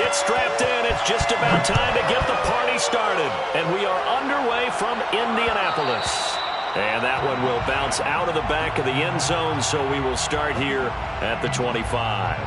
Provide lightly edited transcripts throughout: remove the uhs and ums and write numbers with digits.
get strapped in. It's just about time to get the party started. And we are underway from Indianapolis. And that one will bounce out of the back of the end zone, so we will start here at the 25.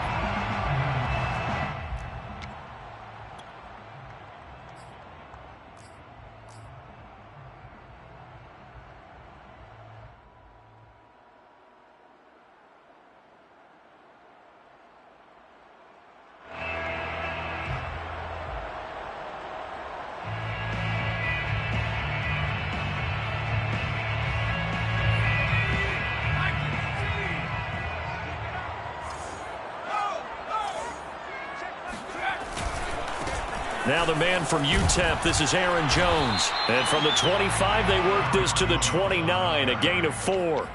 Now the man from UTEP, this is Aaron Jones. And from the 25, they work this to the 29, a gain of 4.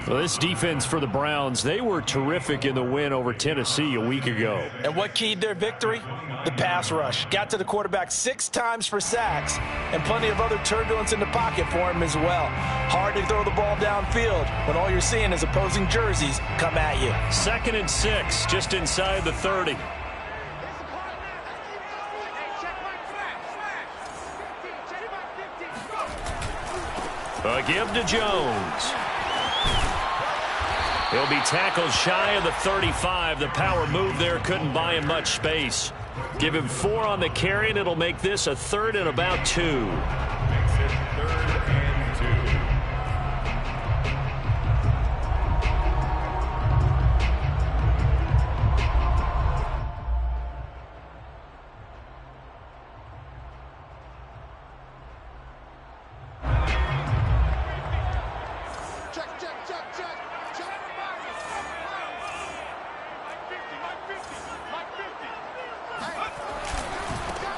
Well, this defense for the Browns, they were terrific in the win over Tennessee a week ago. And what keyed their victory? The pass rush. Got to the quarterback 6 times for sacks, and plenty of other turbulence in the pocket for him as well. Hard to throw the ball downfield when all you're seeing is opposing jerseys come at you. 2nd and 6, just inside the 30. A give to Jones. He'll be tackled shy of the 35. The power move there couldn't buy him much space. Give him 4 on the carry, and it'll make this a 3rd and about 2. Makes it 3rd and 2.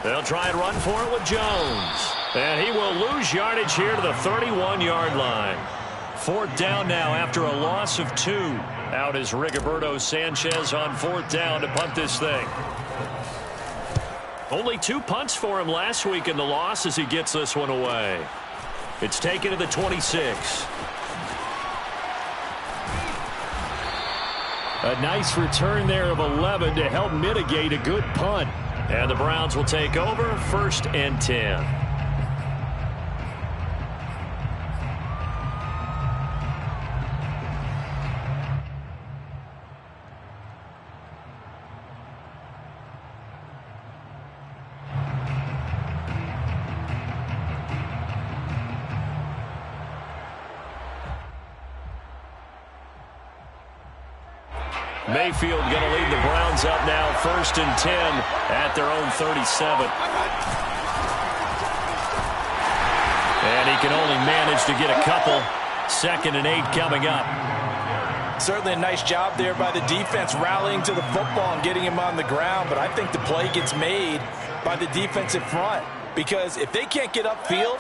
They'll try and run for it with Jones. And he will lose yardage here to the 31-yard line. 4th down now after a loss of 2. Out is Rigoberto Sanchez on 4th down to punt this thing. Only 2 punts for him last week in the loss as he gets this one away. It's taken to the 26. A nice return there of 11 to help mitigate a good punt. And the Browns will take over 1st and 10. Mayfield going to lead the Browns up now 1st and 10 at their own 37. And he can only manage to get a couple. 2nd and 8 coming up. Certainly a nice job there by the defense rallying to the football and getting him on the ground, but I think the play gets made by the defensive front, because if they can't get upfield,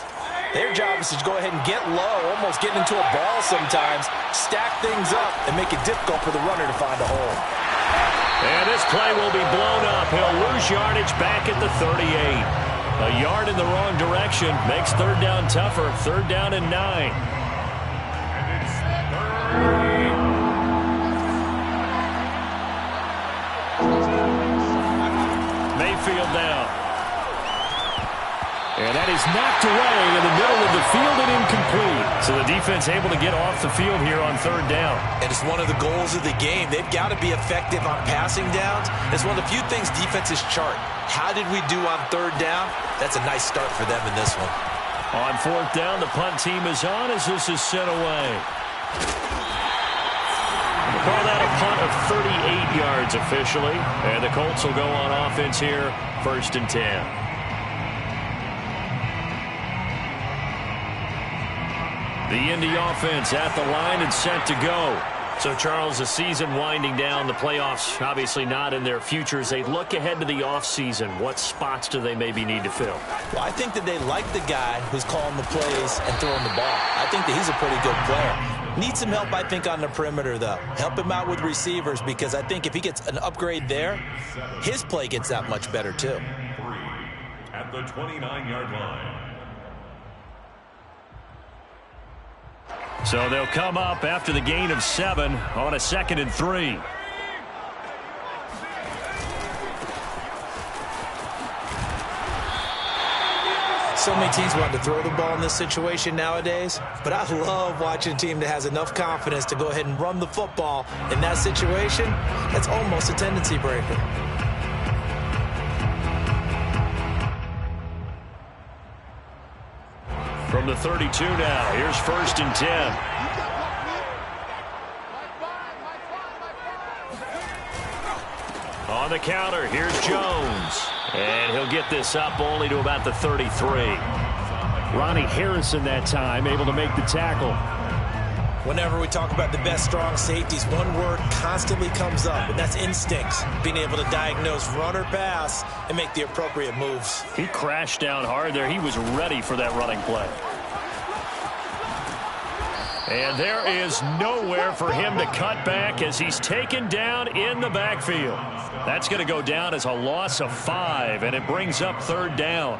their job is to go ahead and get low, almost get into a ball sometimes, stack things up, and make it difficult for the runner to find a hole. And this play will be blown up. He'll lose yardage back at the 38. A yard in the wrong direction makes 3rd down tougher. 3rd down and 9. And it's 3rd. Mayfield down. And that is knocked away in the middle of the field and incomplete. So the defense able to get off the field here on 3rd down. And it's one of the goals of the game. They've got to be effective on passing downs. It's one of the few things defenses chart. How did we do on 3rd down? That's a nice start for them in this one. On 4th down, the punt team is on as this is sent away. We'll call that a punt of 38 yards officially. And the Colts will go on offense here, 1st and 10. The Indy offense at the line and set to go. So, Charles, the season winding down, the playoffs obviously not in their future. As they look ahead to the offseason, what spots do they maybe need to fill? Well, I think that they like the guy who's calling the plays and throwing the ball. I think that he's a pretty good player. Needs some help, I think, on the perimeter, though. Help him out with receivers, because I think if he gets an upgrade there, his play gets that much better, too. 3 at the 29-yard line. So they'll come up after the gain of 7 on a 2nd and 3. So many teams want to throw the ball in this situation nowadays, but I love watching a team that has enough confidence to go ahead and run the football in that situation. That's almost a tendency breaker. From the 32 now, here's 1st and 10. On the counter, here's Jones. And he'll get this up only to about the 33. Ronnie Harrison that time able to make the tackle. Whenever we talk about the best strong safeties, one word constantly comes up, and that's instincts. Being able to diagnose run or pass and make the appropriate moves. He crashed down hard there. He was ready for that running play. And there is nowhere for him to cut back as he's taken down in the backfield. That's going to go down as a loss of 5, and it brings up 3rd down.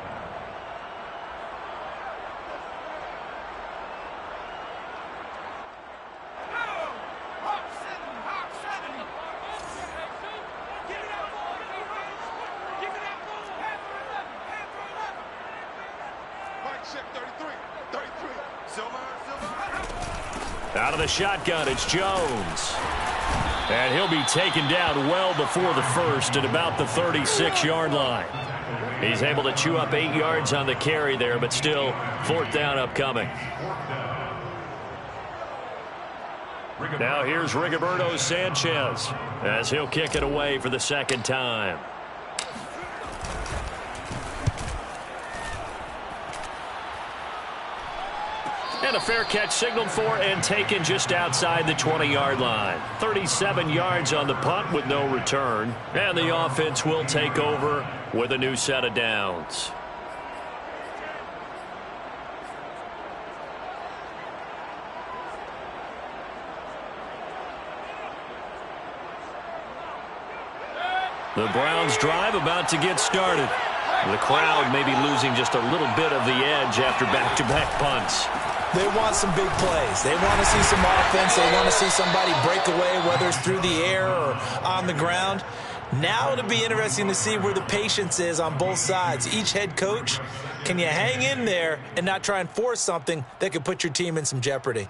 Out of the shotgun, it's Jones. And he'll be taken down well before the 1st at about the 36-yard line. He's able to chew up 8 yards on the carry there, but still 4th down upcoming. Now here's Rigoberto Sanchez as he'll kick it away for the 2nd time. And a fair catch signaled for and taken just outside the 20-yard line. 37 yards on the punt with no return. And the offense will take over with a new set of downs. The Browns drive about to get started. The crowd may be losing just a little bit of the edge after back-to-back punts. They want some big plays. They want to see some offense. They want to see somebody break away, whether it's through the air or on the ground. Now it'll be interesting to see where the patience is on both sides. Each head coach, can you hang in there and not try and force something that could put your team in some jeopardy?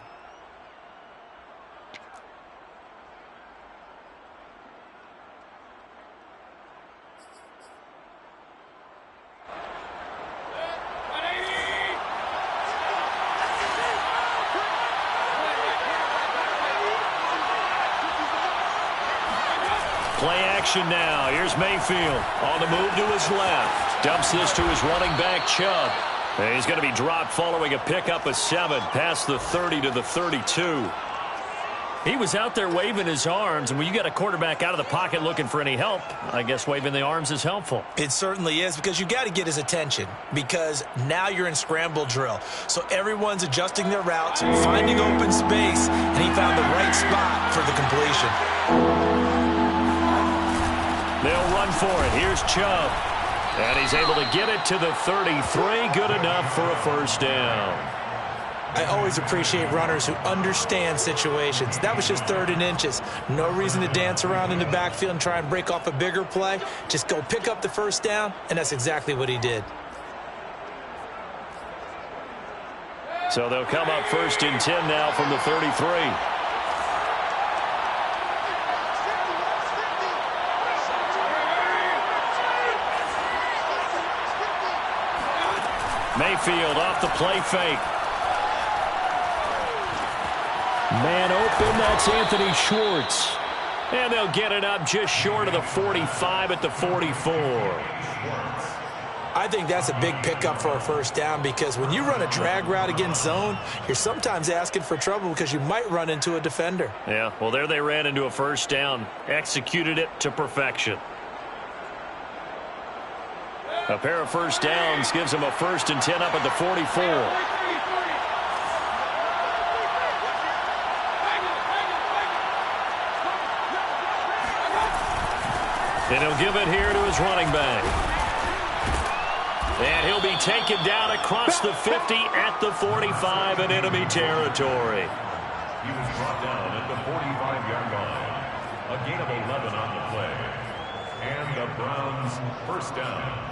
Play action now. Here's Mayfield on the move to his left. Dumps this to his running back, Chubb. And he's going to be dropped following a pickup of 7 past the 30 to the 32. He was out there waving his arms, and when you got a quarterback out of the pocket looking for any help, I guess waving the arms is helpful. It certainly is, because you got to get his attention, because now you're in scramble drill. So everyone's adjusting their routes, finding open space, and he found the right spot for the completion. They'll run for it. Here's Chubb. And he's able to get it to the 33. Good enough for a 1st down. I always appreciate runners who understand situations. That was just 3rd and inches. No reason to dance around in the backfield and try and break off a bigger play. Just go pick up the 1st down, and that's exactly what he did. So they'll come up 1st and 10 now from the 33. Mayfield off the play fake. Man open, that's Anthony Schwartz. And they'll get it up just short of the 45 at the 44. I think that's a big pickup for a 1st down, because when you run a drag route against zone, you're sometimes asking for trouble because you might run into a defender. Yeah, well, there they ran into a 1st down. Executed it to perfection. A pair of 1st downs gives them a 1st and 10 up at the 44. And he'll give it here to his running back. And he'll be taken down across the 50 at the 45 in enemy territory. He was brought down at the 45-yard line. A gain of 11 on the play. And the Browns 1st down.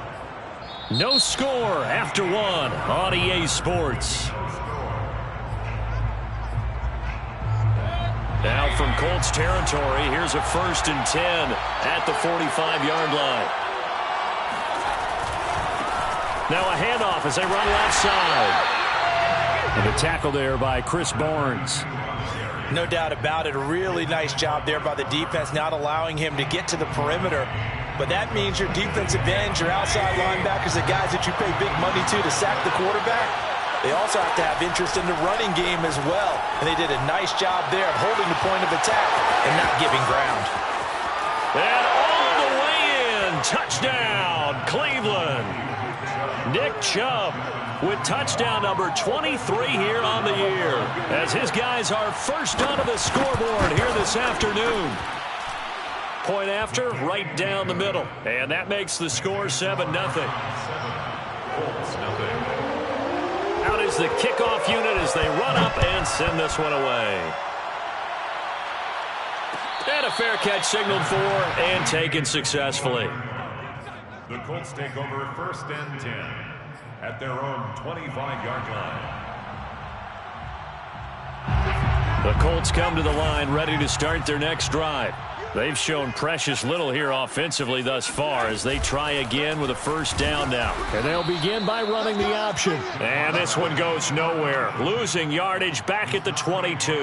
No score after one on EA Sports. Now from Colts territory, here's a 1st and 10 at the 45-yard line. Now a handoff as they run left side. And a tackle there by Chris Barnes. No doubt about it. A really nice job there by the defense, not allowing him to get to the perimeter. But that means your defensive ends, your outside linebackers, the guys that you pay big money to sack the quarterback, they also have to have interest in the running game as well. And they did a nice job there of holding the point of attack and not giving ground. And all the way in. Touchdown, Cleveland. Nick Chubb with touchdown number 23 here on the year, as his guys are first onto the scoreboard here this afternoon. Point after, right down the middle. And that makes the score 7-0. Out is the kickoff unit as they run up and send this one away. And a fair catch signaled for and taken successfully. The Colts take over 1st and 10 at their own 25-yard line. The Colts come to the line ready to start their next drive. They've shown precious little here offensively thus far as they try again with a 1st down now. And they'll begin by running the option. And this one goes nowhere. Losing yardage back at the 22.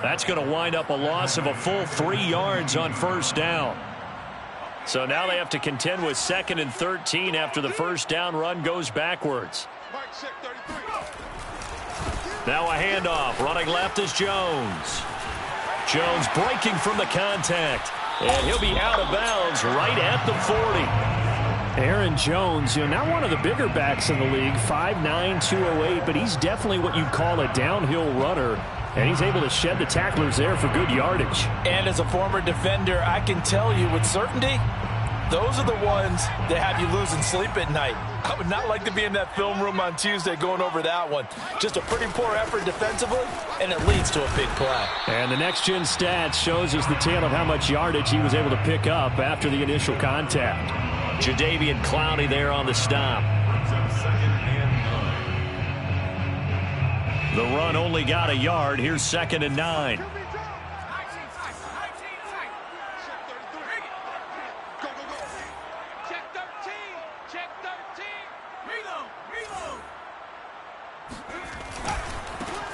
That's going to wind up a loss of a full 3 yards on 1st down. So now they have to contend with 2nd and 13 after the 1st down run goes backwards. Now a handoff. Running left is Jones. Jones breaking from the contact. And he'll be out of bounds right at the 40. Aaron Jones, not one of the bigger backs in the league, 5'9", 208, but he's definitely what you'd call a downhill runner. And he's able to shed the tacklers there for good yardage. And as a former defender, I can tell you with certainty, those are the ones that have you losing sleep at night. I would not like to be in that film room on Tuesday going over that one. Just a pretty poor effort defensively, and it leads to a big play. And the next-gen stats shows us the tale of how much yardage he was able to pick up after the initial contact. Jadeveon Clowney there on the stop. The run only got a yard. Here's 2nd and 9.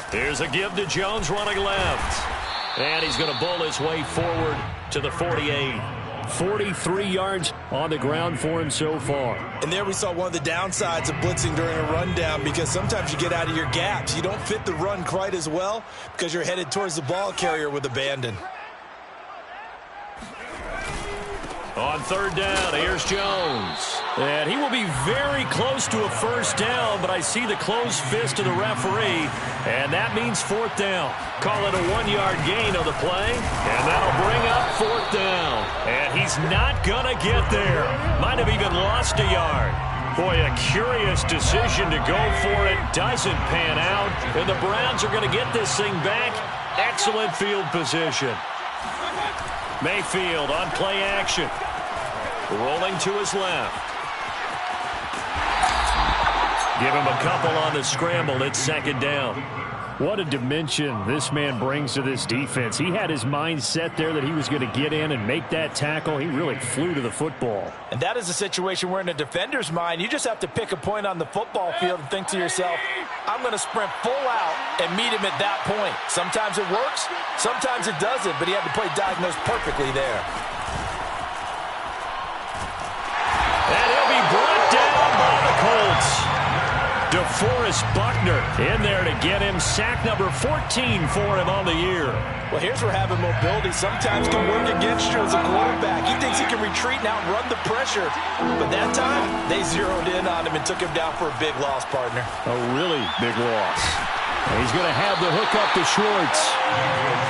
Here's a give to Jones running left. And he's going to bull his way forward to the 48. 43 yards on the ground for him so far. And there we saw one of the downsides of blitzing during a rundown, because sometimes you get out of your gaps. You don't fit the run quite as well because you're headed towards the ball carrier with abandon. On 3rd down, here's Jones. And he will be very close to a 1st down, but I see the closed fist of the referee, and that means 4th down. Call it a 1-yard gain on the play, and that'll bring up 4th down. And he's not going to get there. Might have even lost a yard. Boy, a curious decision to go for it. Doesn't pan out, and the Browns are going to get this thing back. Excellent field position. Mayfield on play action. Rolling to his left. Give him a couple on the scramble. It's 2nd down. What a dimension this man brings to this defense. He had his mind set there that he was going to get in and make that tackle. He really flew to the football. And that is a situation where in a defender's mind, you just have to pick a point on the football field and think to yourself, I'm going to sprint full out and meet him at that point. Sometimes it works, sometimes it doesn't, but he had the play diagnosed perfectly there. And he'll be brought down by the Colts. DeForest Buckner in there to get him sack number 14 for him on the year. Well, here's where having mobility sometimes can work against you as a quarterback. He thinks he can retreat and outrun the pressure. But that time, they zeroed in on him and took him down for a big loss, partner. A really big loss. And he's going to have the hook up to Schwartz.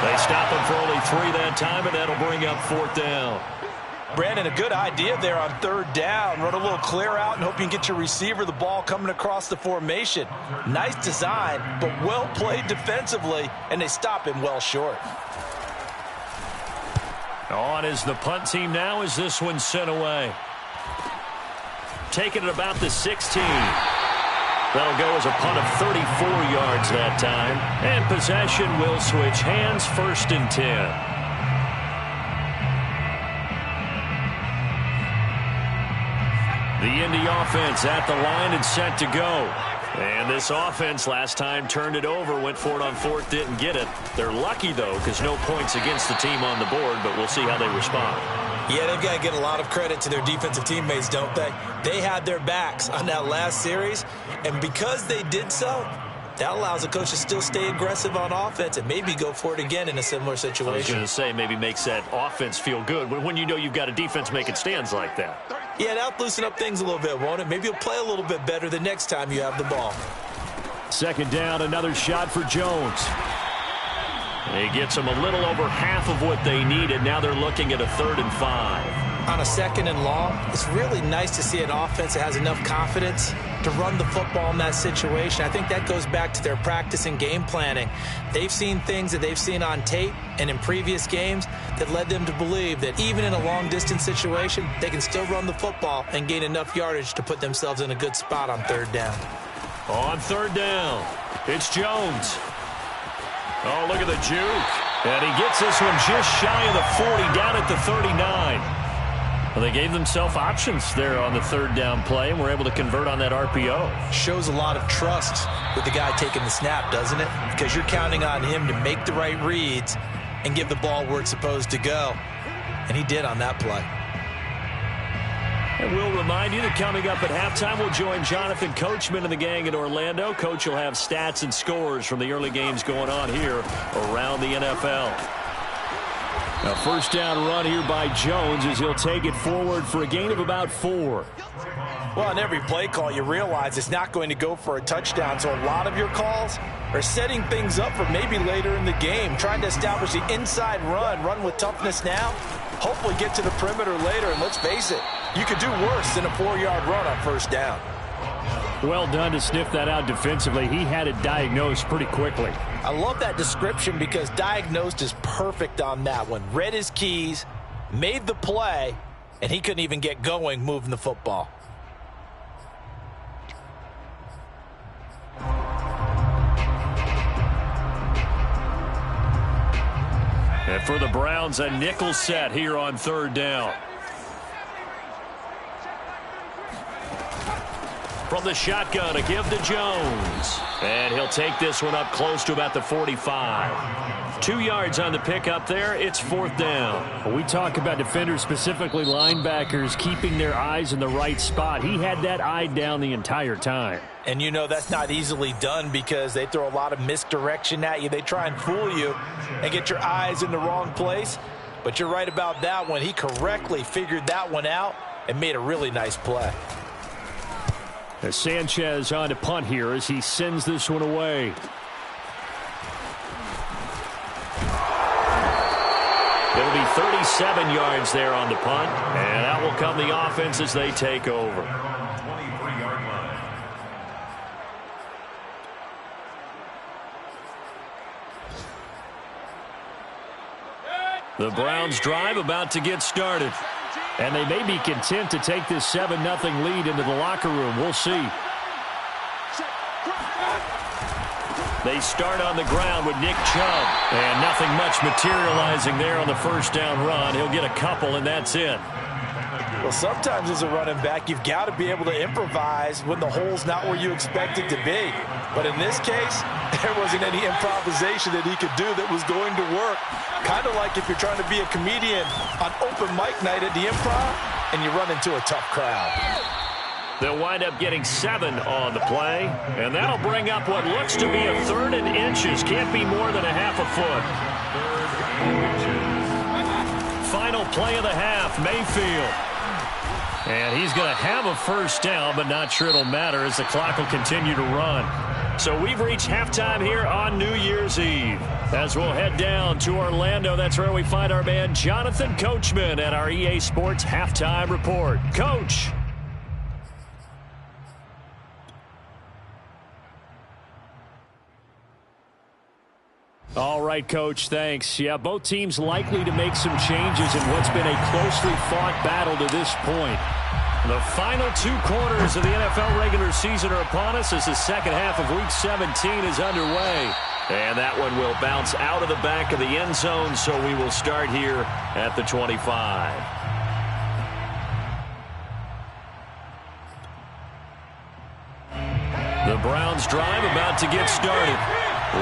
They stop him for only 3 that time, and that'll bring up 4th down. Brandon, a good idea there on 3rd down. Run a little clear out and hope you can get your receiver the ball coming across the formation. Nice design, but well played defensively, and they stop him well short. On is the punt team now as this one's sent away. taken at about the 16. That'll go as a punt of 34 yards that time. And possession will switch hands, 1st and 10. The Indy offense at the line and set to go. And this offense last time turned it over, went for it on 4th, didn't get it. They're lucky, though, because no points against the team on the board, but we'll see how they respond. Yeah, they've got to get a lot of credit to their defensive teammates, don't they? They had their backs on that last series, and because they did so, that allows the coach to still stay aggressive on offense and maybe go for it again in a similar situation. I was going to say, maybe makes that offense feel good when you know you've got a defense making stands like that. Yeah, that'll loosen up things a little bit, won't it? Maybe you'll play a little bit better the next time you have the ball. 2nd down, another shot for Jones. He gets them a little over half of what they needed. Now they're looking at a 3rd and 5. On a 2nd and long, it's really nice to see an offense that has enough confidence to run the football in that situation. I think that goes back to their practice and game planning. They've seen things that they've seen on tape and in previous games that led them to believe that even in a long-distance situation, they can still run the football and gain enough yardage to put themselves in a good spot on 3rd down. On 3rd down, it's Jones. Oh, look at the juke. And he gets this one just shy of the 40, down at the 39. Well, they gave themselves options there on the 3rd down play, and were able to convert on that RPO. Shows a lot of trust with the guy taking the snap, doesn't it? Because you're counting on him to make the right reads and give the ball where it's supposed to go. And he did on that play. And we'll remind you that coming up at halftime, we'll join Jonathan Coachman and the gang in Orlando. Coach will have stats and scores from the early games going on here around the NFL. A 1st down run here by Jones as he'll take it forward for a gain of about 4. Well, on every play call, you realize it's not going to go for a touchdown, so a lot of your calls are setting things up for maybe later in the game, trying to establish the inside run with toughness now, hopefully get to the perimeter later, and let's face it, you could do worse than a 4-yard run on 1st down. Well done to sniff that out defensively. He had it diagnosed pretty quickly. I love that description because diagnosed is perfect on that one. Read his keys, made the play, and he couldn't even get going moving the football. And for the Browns, a nickel set here on 3rd down. From the shotgun, a give to Jones. And he'll take this one up close to about the 45. 2 yards on the pickup there. It's 4th down. When we talk about defenders, specifically linebackers, keeping their eyes in the right spot. He had that eye down the entire time. And you know that's not easily done because they throw a lot of misdirection at you. They try and fool you and get your eyes in the wrong place. But you're right about that one. He correctly figured that one out and made a really nice play. As Sanchez on to punt here as he sends this one away. It'll be 37 yards there on the punt, and that will come the offense as they take over. 23-yard line. The Browns drive about to get started. And they may be content to take this 7-0 lead into the locker room. We'll see. They start on the ground with Nick Chubb. And nothing much materializing there on the 1st down run. He'll get a couple, and that's it. Well, sometimes as a running back, you've got to be able to improvise when the hole's not where you expect it to be. But in this case, there wasn't any improvisation that he could do that was going to work. Kind of like if you're trying to be a comedian on open mic night at the Improv and you run into a tough crowd. They'll wind up getting 7 on the play, and that'll bring up what looks to be a 3rd and inches. Can't be more than a half a foot. Final play of the half, Mayfield. And he's going to have a 1st down, but not sure it'll matter as the clock will continue to run. So we've reached halftime here on New Year's Eve. As we'll head down to Orlando, that's where we find our man Jonathan Coachman at our EA Sports Halftime Report. Coach. All right, Coach, thanks. Yeah, both teams likely to make some changes in what's been a closely fought battle to this point. The final 2 quarters of the NFL regular season are upon us as the second half of Week 17 is underway. And that one will bounce out of the back of the end zone, so we will start here at the 25. The Browns drive about to get started.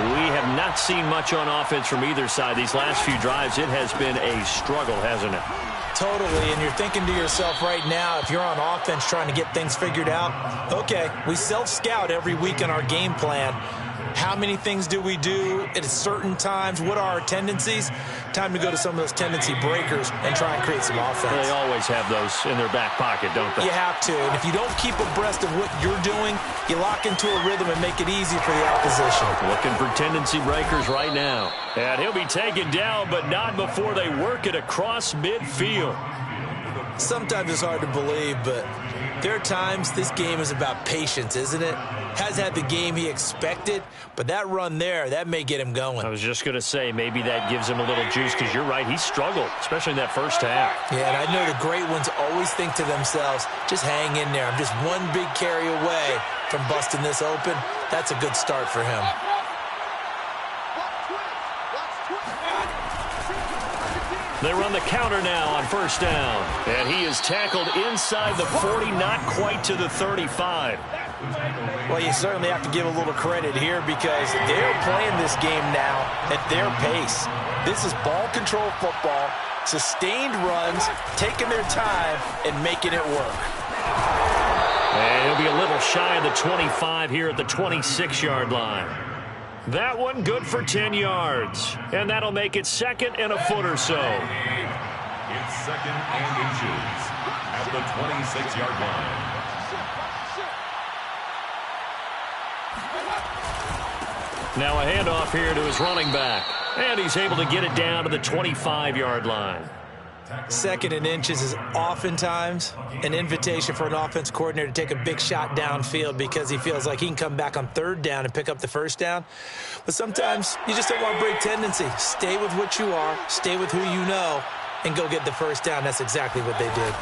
We have not seen much on offense from either side. These last few drives, it has been a struggle, hasn't it? Totally, and you're thinking to yourself right now, if you're on offense trying to get things figured out, okay, we self-scout every week in our game plan. How many things do we do at certain times? What are our tendencies? Time to go to some of those tendency breakers and try and create some offense. They always have those in their back pocket, don't they? You have to, and if you don't keep abreast of what you're doing, you lock into a rhythm and make it easy for the opposition. Looking for tendency breakers right now. And he'll be taken down, but not before they work it across midfield. Sometimes it's hard to believe, but there are times this game is about patience, isn't it? Has had the game he expected, but that run there, that may get him going. I was just going to say, maybe that gives him a little juice, because you're right, he struggled, especially in that first half. Yeah, and I know the great ones always think to themselves, just hang in there. I'm just one big carry away from busting this open. That's a good start for him. They run the counter now on first down. And he is tackled inside the 40, not quite to the 35. Well, you certainly have to give a little credit here because they're playing this game now at their pace. This is ball control football, sustained runs, taking their time, and making it work. And he'll be a little shy of the 25 here at the 26-yard line. That one good for 10 yards. And that'll make it second and a foot or so. It's second and inches at the 26-yard line. Now a handoff here to his running back. And he's able to get it down to the 25-yard line. Second and inches is oftentimes an invitation for an offense coordinator to take a big shot downfield because he feels like he can come back on third down and pick up the first down. But sometimes you just don't want to break tendency. Stay with what you are, stay with who you know, and go get the first down. That's exactly what they did.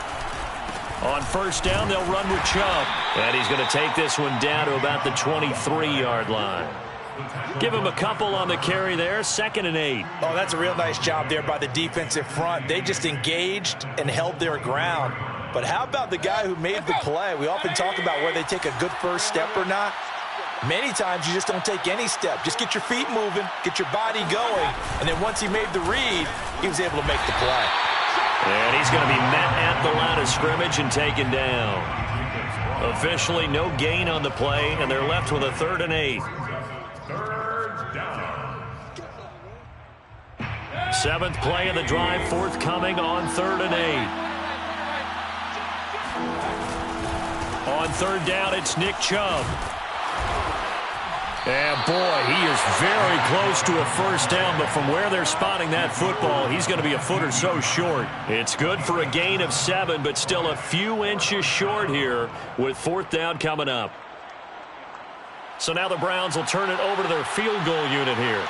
On first down, they'll run with Chubb. And he's going to take this one down to about the 23-yard line. Give him a couple on the carry there, 2nd and 8. Oh, that's a real nice job there by the defensive front. They just engaged and held their ground. But how about the guy who made the play? We often talk about whether they take a good first step or not. Many times you just don't take any step. Just get your feet moving, get your body going, and then once he made the read, he was able to make the play. And he's going to be met at the line of scrimmage and taken down. Officially no gain on the play, and they're left with a 3rd and 8. 7th play of the drive forthcoming on 3rd and 8. On 3rd down, it's Nick Chubb. And boy, he is very close to a first down, but from where they're spotting that football, he's going to be a foot or so short. It's good for a gain of 7, but still a few inches short here with 4th down coming up. So now the Browns will turn it over to their field goal unit here.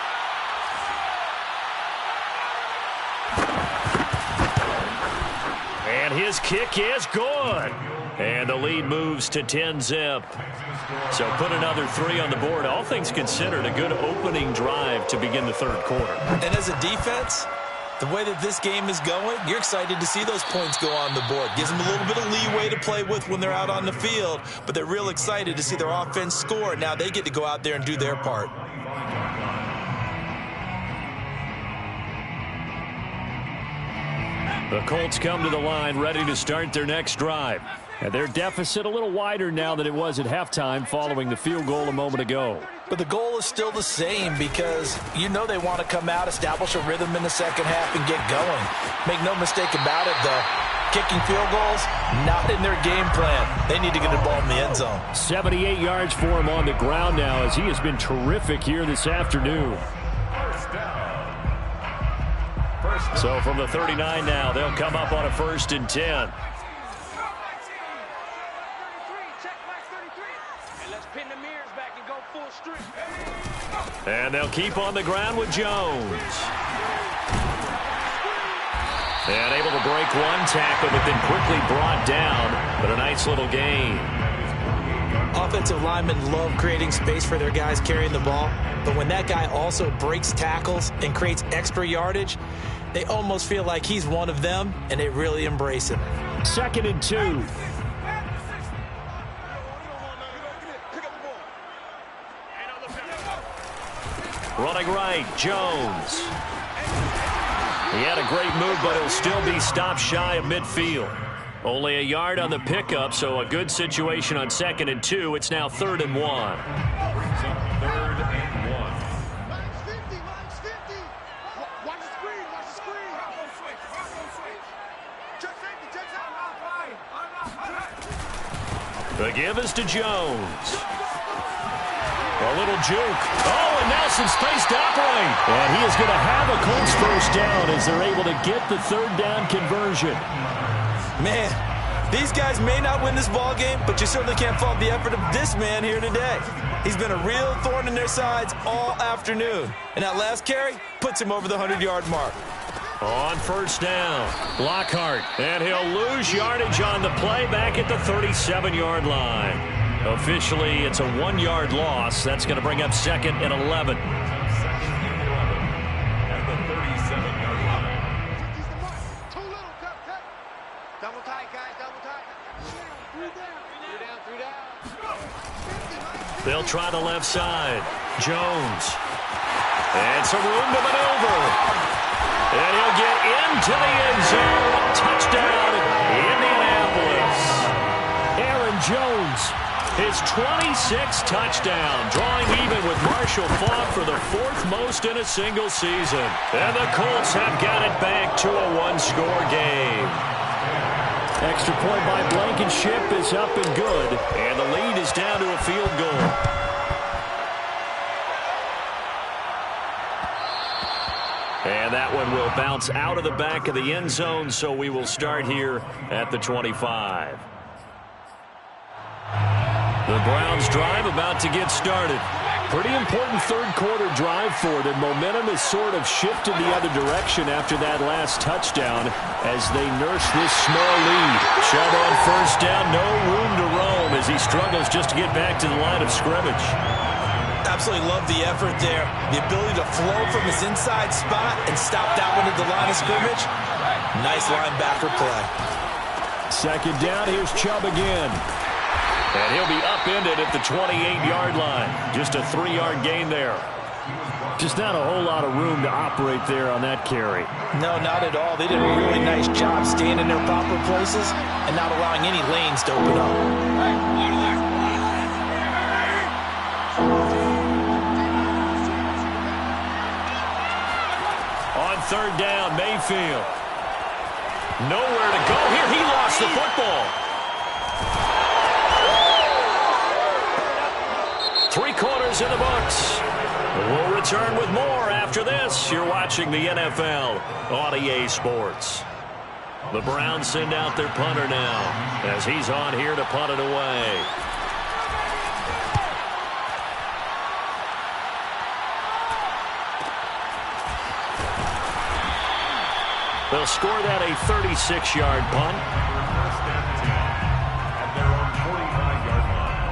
And his kick is good. And the lead moves to 10-zip. So put another 3 on the board. All things considered, a good opening drive to begin the 3rd quarter. And as a defense, the way that this game is going, you're excited to see those points go on the board. Gives them a little bit of leeway to play with when they're out on the field, but they're real excited to see their offense score. Now they get to go out there and do their part. The Colts come to the line ready to start their next drive. And their deficit a little wider now than it was at halftime following the field goal a moment ago. But the goal is still the same because you know they want to come out, establish a rhythm in the second half, and get going. Make no mistake about it, though. Kicking field goals, not in their game plan. They need to get the ball in the end zone. 78 yards for him on the ground now as he has been terrific here this afternoon. So from the 39 now, they'll come up on a 1st and 10. And they'll keep on the ground with Jones. And able to break one tackle, but then quickly brought down. But a nice little gain. Offensive linemen love creating space for their guys carrying the ball. But when that guy also breaks tackles and creates extra yardage, they almost feel like he's one of them, and they really embrace him. 2nd and 2. Running right, Jones. He had a great move, but he'll still be stopped shy of midfield. Only a yard on the pickup, so a good situation on 2nd and 2. It's now 3rd and 1. Brings up 3rd and 1. Minus 50. Watch the screen. Watch the screen. Check safety. Check safety. The give is to Jones. A little juke. Oh, and now some space to operate. And he is going to have a Colts first down as they're able to get the 3rd down conversion. Man, these guys may not win this ball game, but you certainly can't fault the effort of this man here today. He's been a real thorn in their sides all afternoon. And that last carry puts him over the 100-yard mark. On 1st down, Lockhart. And he'll lose yardage on the play back at the 37-yard line. Officially, it's a 1-yard loss. That's going to bring up 2nd and 11. 2nd and 11 at the 37-yard line. Too little. Cut. Double tight, guys. Double tight. 3 down. They'll try the left side. Jones. And some room to maneuver. And he'll get into the end zone. Touchdown, Indianapolis. Aaron Jones. His 26th touchdown, drawing even with Marshall Faulk for the 4th most in a single season. And the Colts have got it back to a 1-score game. Extra point by Blankenship is up and good. And the lead is down to a field goal. And that one will bounce out of the back of the end zone, so we will start here at the 25. The Browns drive about to get started. Pretty important 3rd quarter drive for them. Momentum has sort of shifted the other direction after that last touchdown as they nurse this small lead. Chubb on 1st down, no room to roam as he struggles just to get back to the line of scrimmage. Absolutely love the effort there. The ability to flow from his inside spot and stop that one at the line of scrimmage. Nice linebacker play. 2nd down, here's Chubb again. And he'll be upended at the 28-yard line. Just a 3-yard gain there. Just not a whole lot of room to operate there on that carry. No, not at all. They did a really nice job staying in their proper places and not allowing any lanes to open up. On 3rd down, Mayfield. Nowhere to go here. He lost the football. 3 quarters in the books. We'll return with more after this. You're watching the NFL on EA Sports. The Browns send out their punter now as he's on here to punt it away. They'll score that a 36-yard punt. 1st and 10 at their own 45-yard line.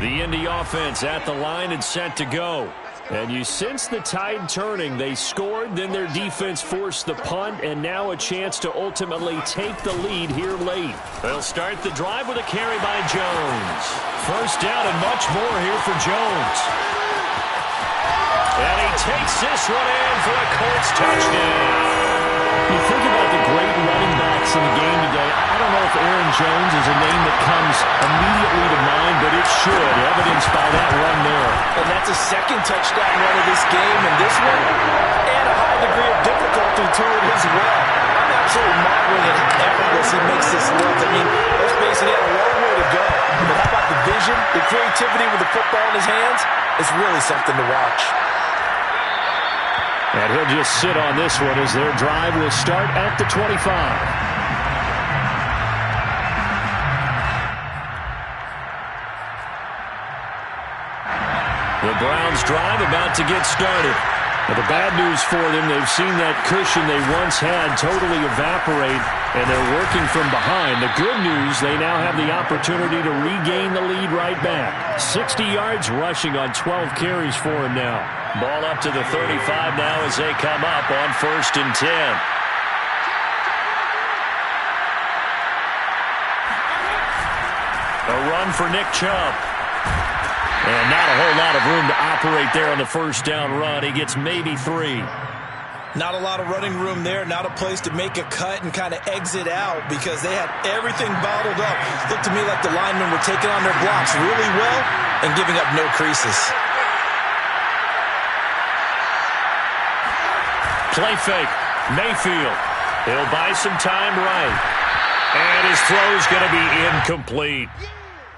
The Indy offense at the line and set to go. And you sense the tide turning. They scored, then their defense forced the punt, and now a chance to ultimately take the lead here late. They'll start the drive with a carry by Jones. 1st down and much more here for Jones. And he takes this one in for a Colts touchdown. You think about the great running backs in the game today. I don't know if Aaron Jones is a name that comes immediately to mind, but it should, evidenced by that run there. And that's a 2nd touchdown run of this game, and this one, and a high degree of difficulty to it as well. I'm absolutely marveling at how effortless he makes this look. I mean, let's face it, he had a long way to go. But how about the vision, the creativity with the football in his hands? It's really something to watch. And he'll just sit on this one as their drive will start at the 25. The Browns drive about to get started. Now, the bad news for them, they've seen that cushion they once had totally evaporate, and they're working from behind. The good news, they now have the opportunity to regain the lead right back. 60 yards rushing on 12 carries for him now. Ball up to the 35 now as they come up on 1st and 10. A run for Nick Chubb. And not a whole lot of room to operate there on the first down run. He gets maybe 3. Not a lot of running room there. Not a place to make a cut and kind of exit out because they had everything bottled up. Looked to me like the linemen were taking on their blocks really well and giving up no creases. Play fake. Mayfield. He'll buy some time right. And his throw's going to be incomplete.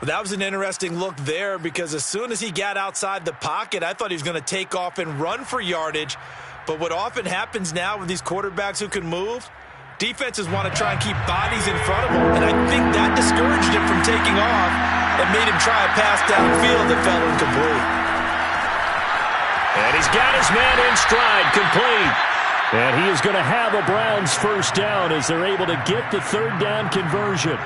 That was an interesting look there because as soon as he got outside the pocket, I thought he was going to take off and run for yardage. But what often happens now with these quarterbacks who can move, defenses want to try and keep bodies in front of them. And I think that discouraged him from taking off and made him try a pass downfield that fell incomplete. And he's got his man in stride, complete. And he is going to have a Browns first down as they're able to get the 3rd down conversion.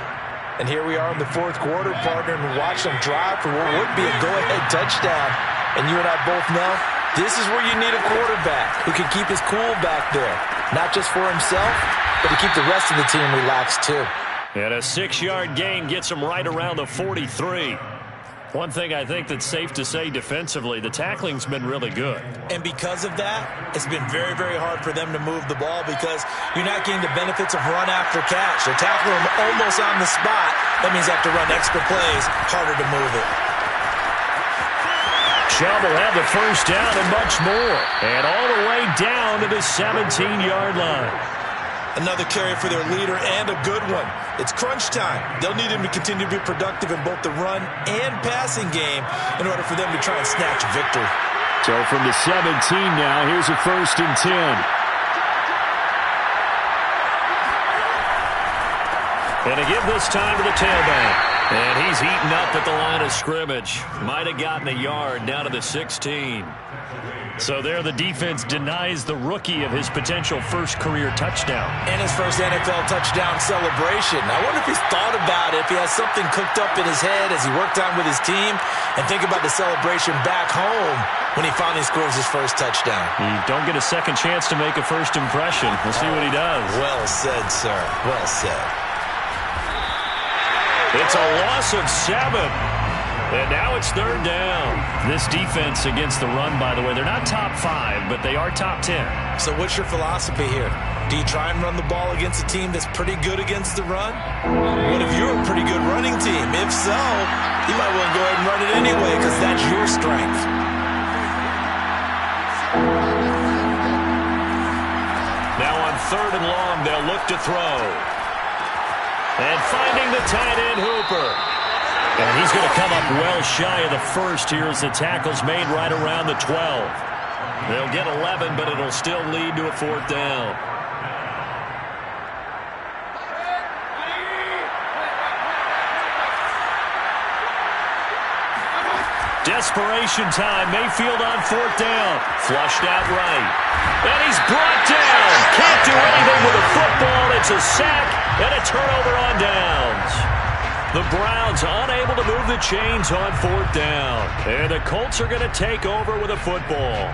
And here we are in the 4th quarter, partner, and watch them drive for what would be a go-ahead touchdown. And you and I both know this is where you need a quarterback who can keep his cool back there. Not just for himself, but to keep the rest of the team relaxed too. And a 6-yard gain gets him right around the 43. One thing I think that's safe to say defensively, the tackling's been really good. And because of that, it's been very, very hard for them to move the ball because you're not getting the benefits of run after catch. They're tackling them almost on the spot. That means they have to run extra plays, harder to move it. Chubb will have the first down and much more. And all the way down to the 17-yard line. Another carry for their leader and a good one. It's crunch time. They'll need him to continue to be productive in both the run and passing game in order for them to try and snatch a victory. So from the 17 now, here's a 1st and 10. And to give this time to the tailback. And he's eaten up at the line of scrimmage. Might have gotten a yard down to the 16. So there the defense denies the rookie of his potential first career touchdown. And his first NFL touchdown celebration. I wonder if he's thought about it, if he has something cooked up in his head as he worked on with his team, and think about the celebration back home when he finally scores his first touchdown. You don't get a second chance to make a first impression. We'll see what he does. Well said, sir. Well said. It's a loss of 7. And now it's 3rd down. This defense against the run, by the way, they're not top 5, but they are top 10. So what's your philosophy here? Do you try and run the ball against a team that's pretty good against the run? What if you're a pretty good running team? If so, you might want to go ahead and run it anyway because that's your strength. Now on 3rd and long, they'll look to throw. And finding the tight end, Hooper. And he's going to come up well shy of the first here as the tackle's made right around the 12. They'll get 11, but it'll still lead to a 4th down. Desperation time. Mayfield on 4th down. Flushed out right. And he's brought down. Can't do anything with a football. It's a sack and a turnover on downs. The Browns unable to move the chains on 4th down. And the Colts are going to take over with a football.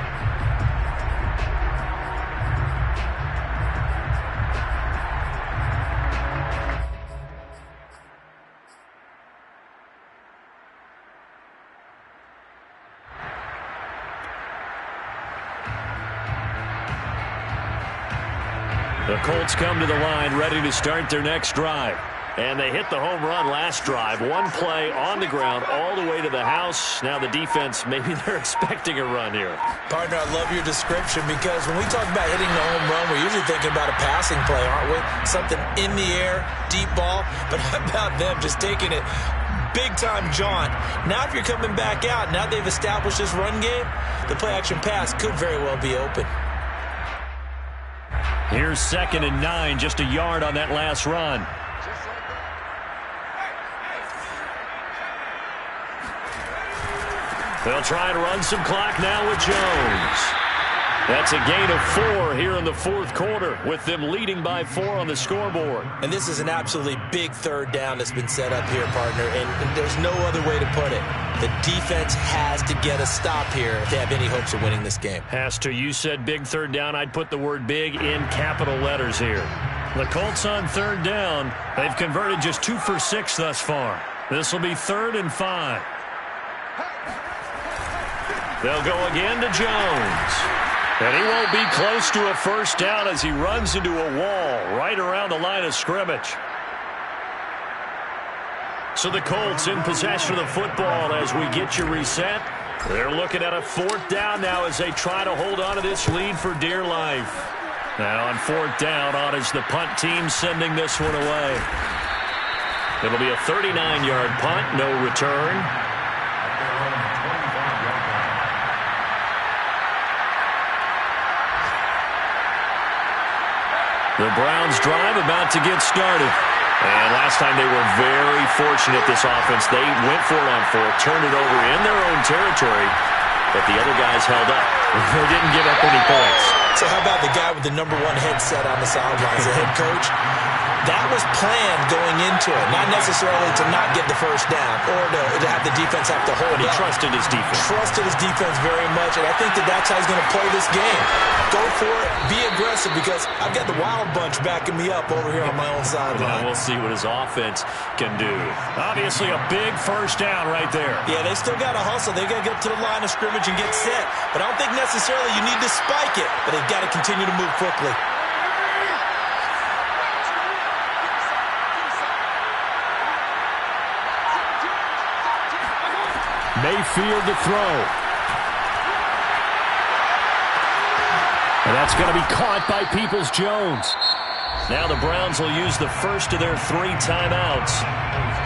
The Colts come to the line ready to start their next drive. And they hit the home run last drive. One play on the ground all the way to the house. Now the defense, maybe they're expecting a run here. Partner, I love your description because when we talk about hitting the home run, we're usually thinking about a passing play, aren't we? Something in the air, deep ball. But how about them just taking it big-time jaunt? Now if you're coming back out, now they've established this run game, the play-action pass could very well be open. Here's 2nd and 9, just a yard on that last run. They'll try and run some clock now with Jones. That's a gain of 4 here in the 4th quarter, with them leading by 4 on the scoreboard. And this is an absolutely big 3rd down that's been set up here, partner, and there's no other way to put it. The defense has to get a stop here if they have any hopes of winning this game. Has to. You said big 3rd down. I'd put the word big in capital letters here. The Colts on 3rd down. They've converted just 2 for 6 thus far. This will be 3rd and 5. They'll go again to Jones. And he won't be close to a 1st down as he runs into a wall right around the line of scrimmage. So the Colts in possession of the football as we get you reset. They're looking at a 4th down now as they try to hold on to this lead for dear life. Now on 4th down, on is the punt team sending this one away. It'll be a 39-yard punt, no return. The Browns drive about to get started. And last time they were very fortunate, this offense. They went for it on 4th, turned it over in their own territory, but the other guys held up. They didn't give up any points. So how about the guy with the #1 headset on the sidelines, the head coach? That was planned going into it, not necessarily to not get the 1st down or to have the defense have to hold But he up. trusted his defense. Trusted his defense very much, and I think that's how he's going to play this game. Go for it, be aggressive, because I've got the Wild Bunch backing me up over here on my own sideline. Now we'll see what his offense can do. Obviously a big 1st down right there. Yeah, they still got to hustle. They got to get to the line of scrimmage and get set. But I don't think necessarily you need to spike it, but they've got to continue to move quickly. Mayfield to throw. And that's going to be caught by Peoples-Jones. Now the Browns will use the 1st of their 3 timeouts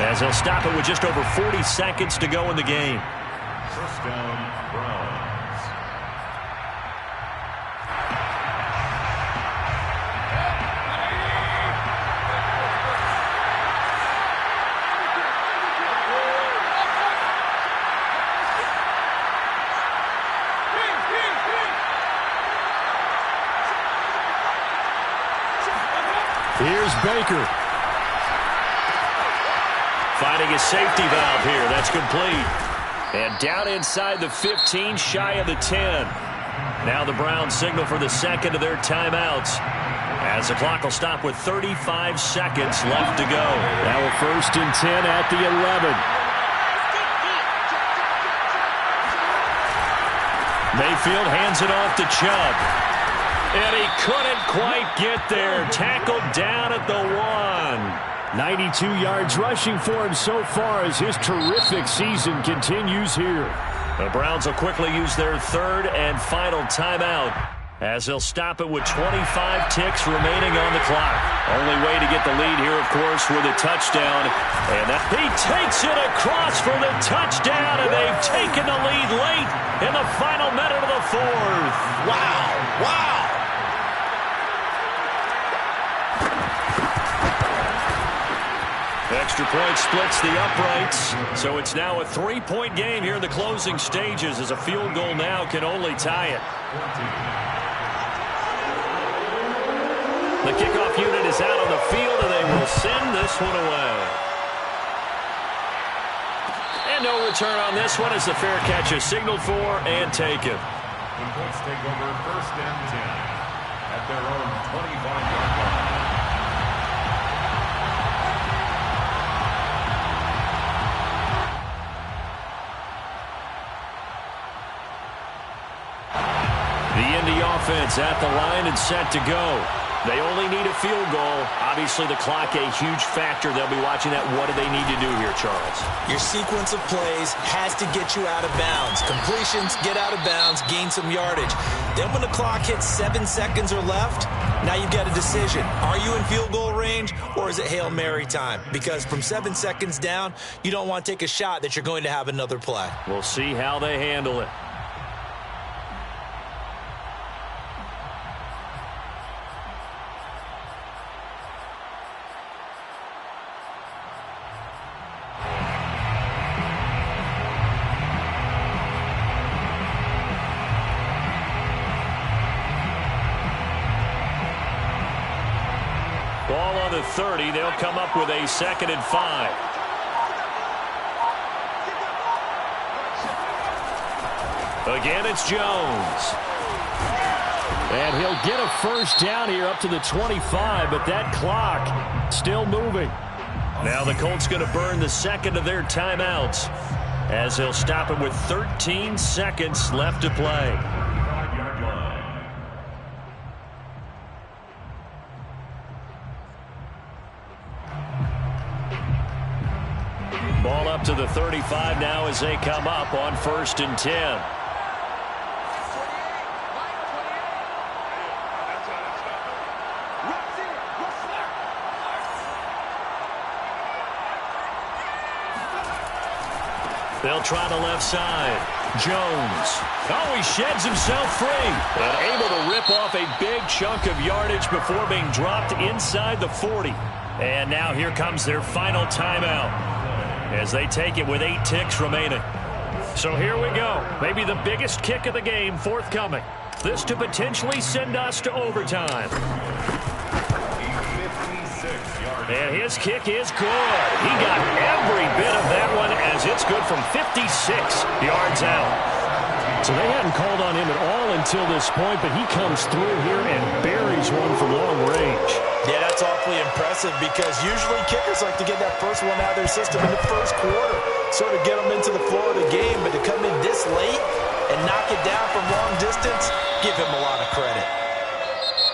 as they'll stop it with just over 40 seconds to go in the game. 1st down, Browns. Here's Baker. Finding a safety valve here. That's complete. And down inside the 15, shy of the 10. Now the Browns signal for the 2nd of their timeouts as the clock will stop with 35 seconds left to go. Now a 1st and 10 at the 11. Mayfield hands it off to Chubb. And he couldn't quite get there. Tackled down at the 1. 92 yards rushing for him so far as his terrific season continues here. The Browns will quickly use their 3rd and final timeout as they'll stop it with 25 ticks remaining on the clock. Only way to get the lead here, of course, with a touchdown. And he takes it across for the touchdown, and they've taken the lead late in the final minute of the 4th. Wow, wow. Extra point splits the uprights, so it's now a 3-point game here in the closing stages as a field goal now can only tie it. The kickoff unit is out on the field, and they will send this one away. And no return on this one as the fair catch is signaled for and taken. The Colts take over 1st and 10 at their own 25-yard line. The Indy offense at the line and set to go. They only need a field goal. Obviously, the clock a huge factor. They'll be watching that. What do they need to do here, Charles? Your sequence of plays has to get you out of bounds. Completions, get out of bounds, gain some yardage. Then when the clock hits 7 seconds or left, now you've got a decision. Are you in field goal range, or is it Hail Mary time? Because from 7 seconds down, you don't want to take a shot that you're going to have another play. We'll see how they handle it. the 30. They'll come up with a 2nd and 5. Again, it's Jones. And he'll get a first down here up to the 25, but that clock still moving. Now the Colts going to burn the 2nd of their timeouts as they'll stop it with 13 seconds left to play. Ball up to the 35 now as they come up on 1st and 10. They'll try the left side. Jones. Oh, he sheds himself free. And able to rip off a big chunk of yardage before being dropped inside the 40. And now here comes their final timeout as they take it with 8 ticks remaining. So here we go. Maybe the biggest kick of the game forthcoming. This to potentially send us to overtime. And his kick is good. He got every bit of that one as it's good from 56 yards out. So they hadn't called on him at all until this point, but he comes through here and buries one from long range. Yeah, that's awfully impressive because usually kickers like to get that first one out of their system in the first quarter, sort of get them into the flow of the game, but to come in this late and knock it down from long distance, give him a lot of credit.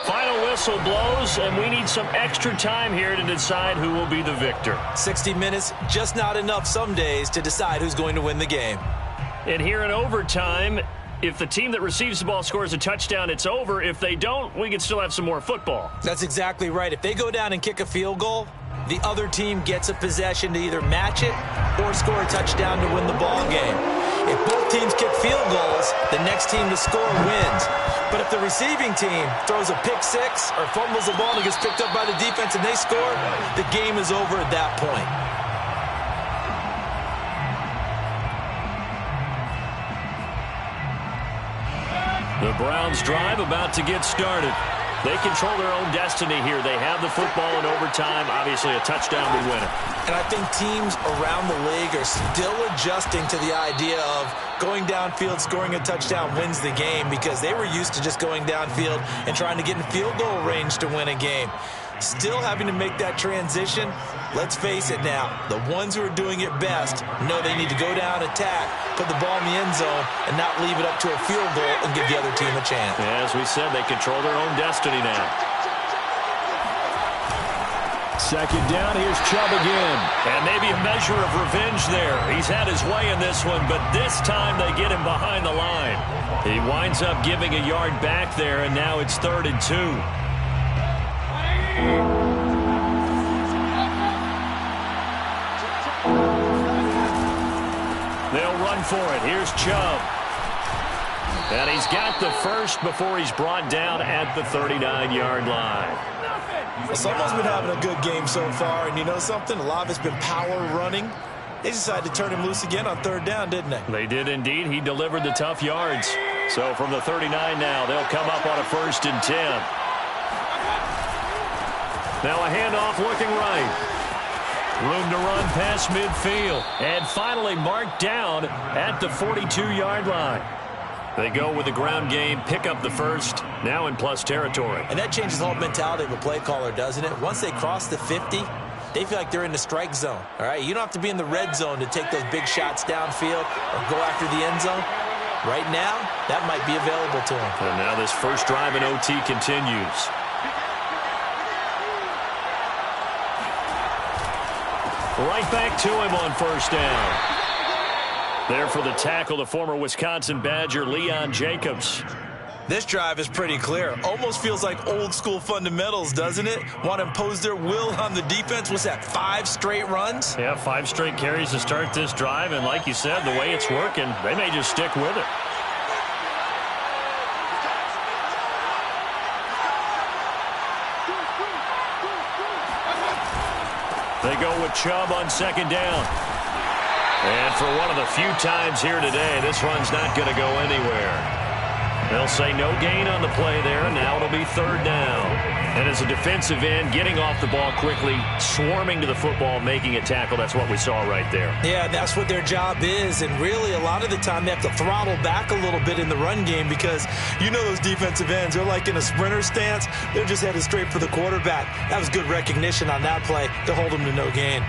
Final whistle blows, and we need some extra time here to decide who will be the victor. 60 minutes, just not enough some days to decide who's going to win the game. And here in overtime, if the team that receives the ball scores a touchdown, it's over. If they don't, we can still have some more football. That's exactly right. If they go down and kick a field goal, the other team gets a possession to either match it or score a touchdown to win the ball game. If both teams kick field goals, the next team to score wins. But if the receiving team throws a pick six or fumbles the ball and it gets picked up by the defense and they score, the game is over at that point. The Browns drive about to get started. They control their own destiny here. They have the football in overtime. Obviously, a touchdown would win it. And I think teams around the league are still adjusting to the idea of going downfield, scoring a touchdown wins the game because they were used to just going downfield and trying to get in field goal range to win a game. Still having to make that transition. Let's face it now, the ones who are doing it best know they need to go down, attack, put the ball in the end zone, and not leave it up to a field goal and give the other team a chance. As we said, they control their own destiny now. 2nd down, here's Chubb again. And maybe a measure of revenge there. He's had his way in this one, but this time they get him behind the line. He winds up giving a yard back there, and now it's 3rd and 2. They'll run for it. Here's Chubb. And he's got the first before he's brought down at the 39-yard line. Well, someone's been having a good game so far, and you know something? A lot of it's been power running. They decided to turn him loose again on 3rd down, didn't they? They did indeed. He delivered the tough yards. So from the 39 now, they'll come up on a 1st and 10. Now a handoff looking right. Room to run past midfield. And finally marked down at the 42-yard line. They go with the ground game, pick up the first, now in plus territory. And that changes the whole mentality of a play caller, doesn't it? Once they cross the 50, they feel like they're in the strike zone. All right, you don't have to be in the red zone to take those big shots downfield or go after the end zone. Right now, that might be available to them. And now this first drive in OT continues. Right back to him on 1st down. There for the tackle, the former Wisconsin Badger, Leon Jacobs. This drive is pretty clear. Almost feels like old school fundamentals, doesn't it? Want to impose their will on the defense. What's that, 5 straight runs? Yeah, 5 straight carries to start this drive. And like you said, the way it's working, they may just stick with it. They go with Chubb on 2nd down. And for one of the few times here today, this run's not going to go anywhere. They'll say no gain on the play there, and now it'll be third down. And as a defensive end, getting off the ball quickly, swarming to the football, making a tackle, that's what we saw right there. Yeah, that's what their job is, and really a lot of the time they have to throttle back a little bit in the run game because you know those defensive ends, they're like in a sprinter stance. They're just headed straight for the quarterback. That was good recognition on that play to hold them to no gain.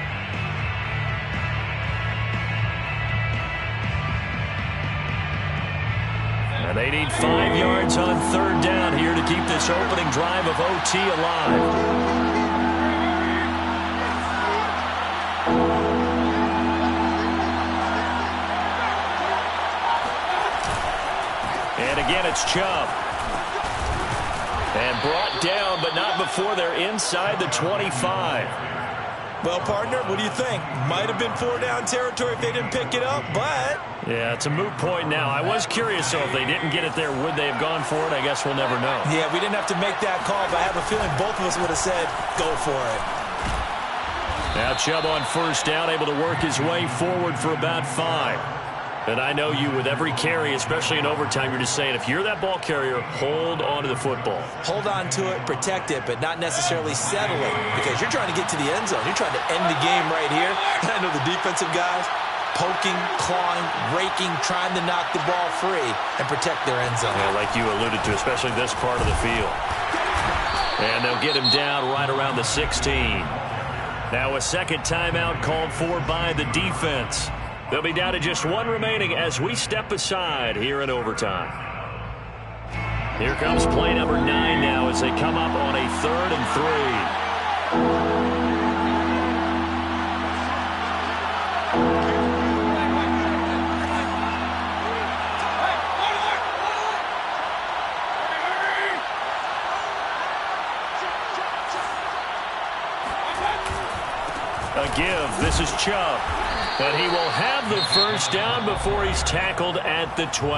And they need 5 yards on third down here to keep this opening drive of OT alive. And again, it's Chubb. And brought down, but not before they're inside the 25. Well, partner, what do you think? Might have been 4-down territory if they didn't pick it up, but... Yeah, it's a moot point now. I was curious, so if they didn't get it there, would they have gone for it? I guess we'll never know. Yeah, we didn't have to make that call, but I have a feeling both of us would have said, go for it. Now Chubb on first down, able to work his way forward for about 5. And I know you, with every carry, especially in overtime, you're just saying, if you're that ball carrier, hold on to the football. Hold on to it, protect it, but not necessarily settle it, because you're trying to get to the end zone. You're trying to end the game right here. And I know the defensive guys poking, clawing, raking, trying to knock the ball free and protect their end zone. Yeah, like you alluded to, especially this part of the field. And they'll get him down right around the 16. Now a second timeout called for by the defense. They'll be down to just 1 remaining as we step aside here in overtime. Here comes play number 9 now as they come up on a 3rd and 3. A give. This is Chubb. And he will have the first down before he's tackled at the 12.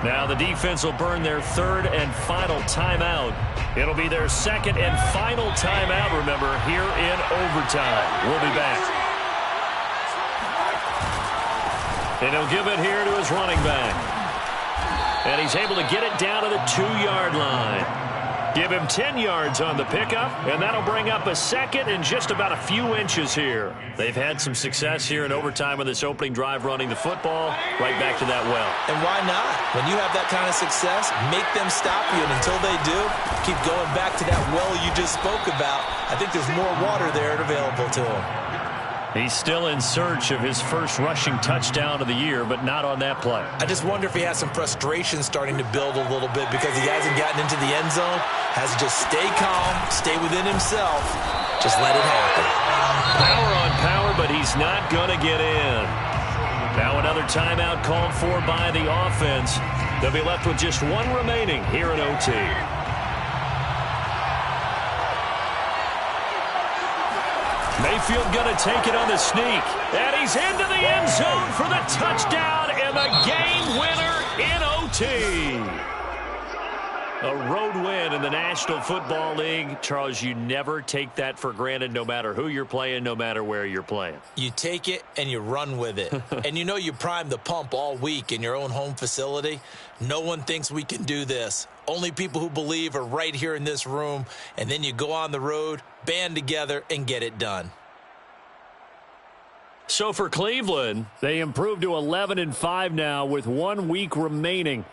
Now the defense will burn their 3rd and final timeout. It'll be their 2nd and final timeout, remember, here in overtime. We'll be back. And he'll give it here to his running back. And he's able to get it down to the 2-yard line. Give him 10 yards on the pickup, and that'll bring up a 2nd and just about a few inches here. They've had some success here in overtime with this opening drive running the football right back to that well. And why not? When you have that kind of success, make them stop you, and until they do, keep going back to that well you just spoke about. I think there's more water there available to him. He's still in search of his first rushing touchdown of the year, but not on that play. I just wonder if he has some frustration starting to build a little bit because he hasn't gotten into the end zone. Has to just stay calm, stay within himself, just let it happen. Power on power, but he's not going to get in. Now another timeout called for by the offense. They'll be left with just 1 remaining here in OT. Mayfield going to take it on the sneak. And he's into the end zone for the touchdown and the game winner in OT. A road win in the National Football League. Charles, you never take that for granted no matter who you're playing, no matter where you're playing. You take it and you run with it. And you know you primed the pump all week in your own home facility. No one thinks we can do this. Only people who believe are right here in this room. And then you go on the road, band together, and get it done. So for Cleveland, they improved to 11-5 now with 1 week remaining.